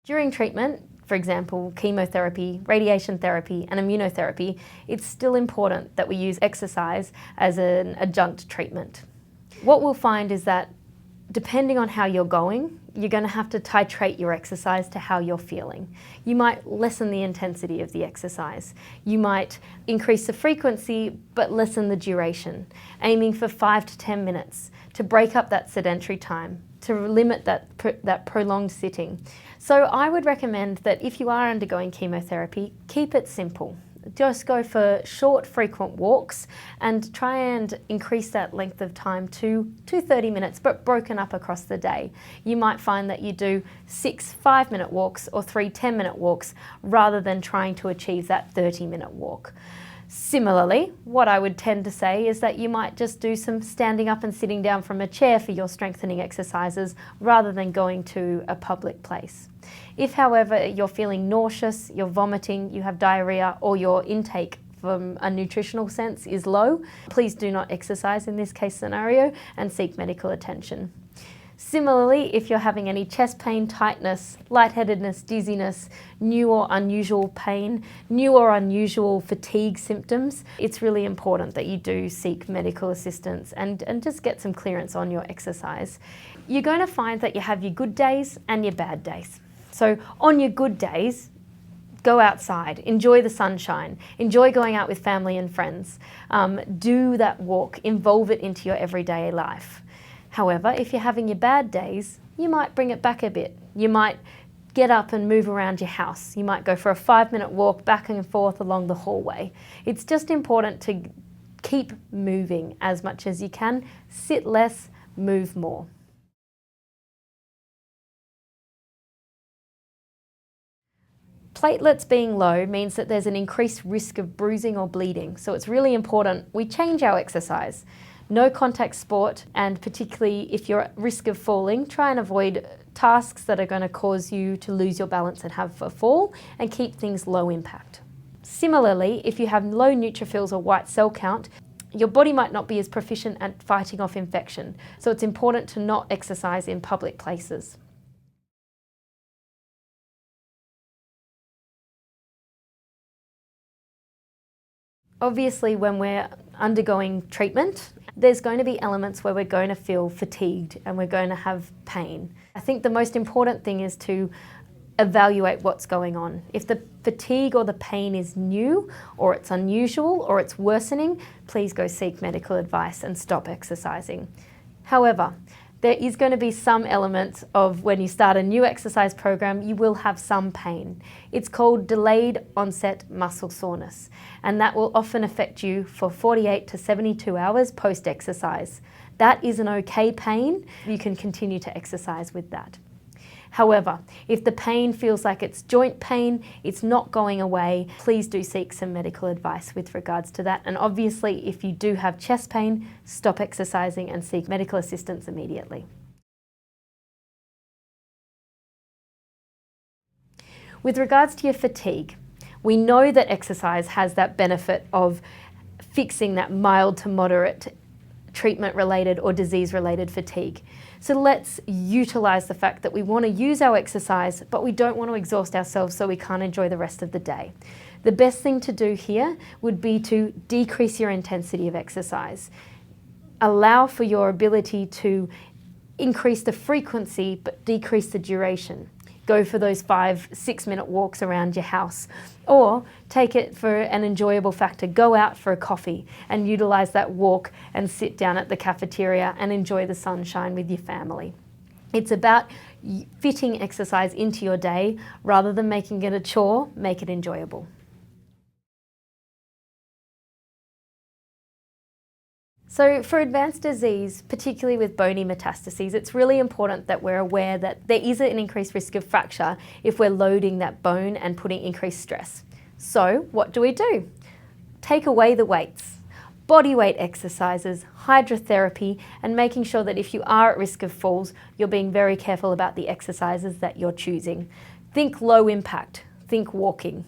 During treatment, for example, chemotherapy, radiation therapy, and immunotherapy, it's still important that we use exercise as an adjunct treatment. What we'll find is that depending on how you're going, you're going to have to titrate your exercise to how you're feeling. You might lessen the intensity of the exercise. You might increase the frequency but lessen the duration, aiming for 5 to 10 minutes to break up that sedentary time, to limit that prolonged sitting. So I would recommend that if you are undergoing chemotherapy, keep it simple. Just go for short, frequent walks and try and increase that length of time to 30 minutes, but broken up across the day. You might find that you do 6 5-minute walks or 3 10-minute walks rather than trying to achieve that 30-minute walk. Similarly, what I would tend to say is that you might just do some standing up and sitting down from a chair for your strengthening exercises rather than going to a public place. If, however, you're feeling nauseous, you're vomiting, you have diarrhea, or your intake from a nutritional sense is low, please do not exercise in this case scenario and seek medical attention. Similarly, if you're having any chest pain, tightness, lightheadedness, dizziness, new or unusual pain, new or unusual fatigue symptoms, it's really important that you do seek medical assistance and just get some clearance on your exercise. You're going to find that you have your good days and your bad days. So on your good days, go outside, enjoy the sunshine, enjoy going out with family and friends, do that walk, involve it into your everyday life. However, if you're having your bad days, you might bring it back a bit. You might get up and move around your house. You might go for a 5-minute walk back and forth along the hallway. It's just important to keep moving as much as you can. Sit less, move more. Platelets being low means that there's an increased risk of bruising or bleeding, so it's really important we change our exercise. No contact sport, and particularly if you're at risk of falling, try and avoid tasks that are going to cause you to lose your balance and have a fall, and keep things low impact. Similarly, if you have low neutrophils or white cell count, your body might not be as proficient at fighting off infection, so it's important to not exercise in public places. Obviously, when we're undergoing treatment, there's going to be elements where we're going to feel fatigued and we're going to have pain. I think the most important thing is to evaluate what's going on. If the fatigue or the pain is new, or it's unusual, or it's worsening, please go seek medical advice and stop exercising. However, there is going to be some elements of when you start a new exercise program, you will have some pain. It's called delayed onset muscle soreness, and that will often affect you for 48 to 72 hours post-exercise. That is an okay pain. You can continue to exercise with that. However, if the pain feels like it's joint pain, it's not going away, please do seek some medical advice with regards to that. And obviously, if you do have chest pain, stop exercising and seek medical assistance immediately. With regards to your fatigue, we know that exercise has that benefit of fixing that mild to moderate treatment-related or disease-related fatigue. So let's utilise the fact that we want to use our exercise, but we don't want to exhaust ourselves so we can't enjoy the rest of the day. The best thing to do here would be to decrease your intensity of exercise. Allow for your ability to increase the frequency but decrease the duration. Go for those 5 6-minute walks around your house, or take it for an enjoyable factor. Go out for a coffee and utilise that walk and sit down at the cafeteria and enjoy the sunshine with your family. It's about fitting exercise into your day rather than making it a chore. Make it enjoyable. So for advanced disease, particularly with bony metastases, it's really important that we're aware that there is an increased risk of fracture if we're loading that bone and putting increased stress. So what do? Take away the weights. Body weight exercises, hydrotherapy, and making sure that if you are at risk of falls, you're being very careful about the exercises that you're choosing. Think low impact, think walking.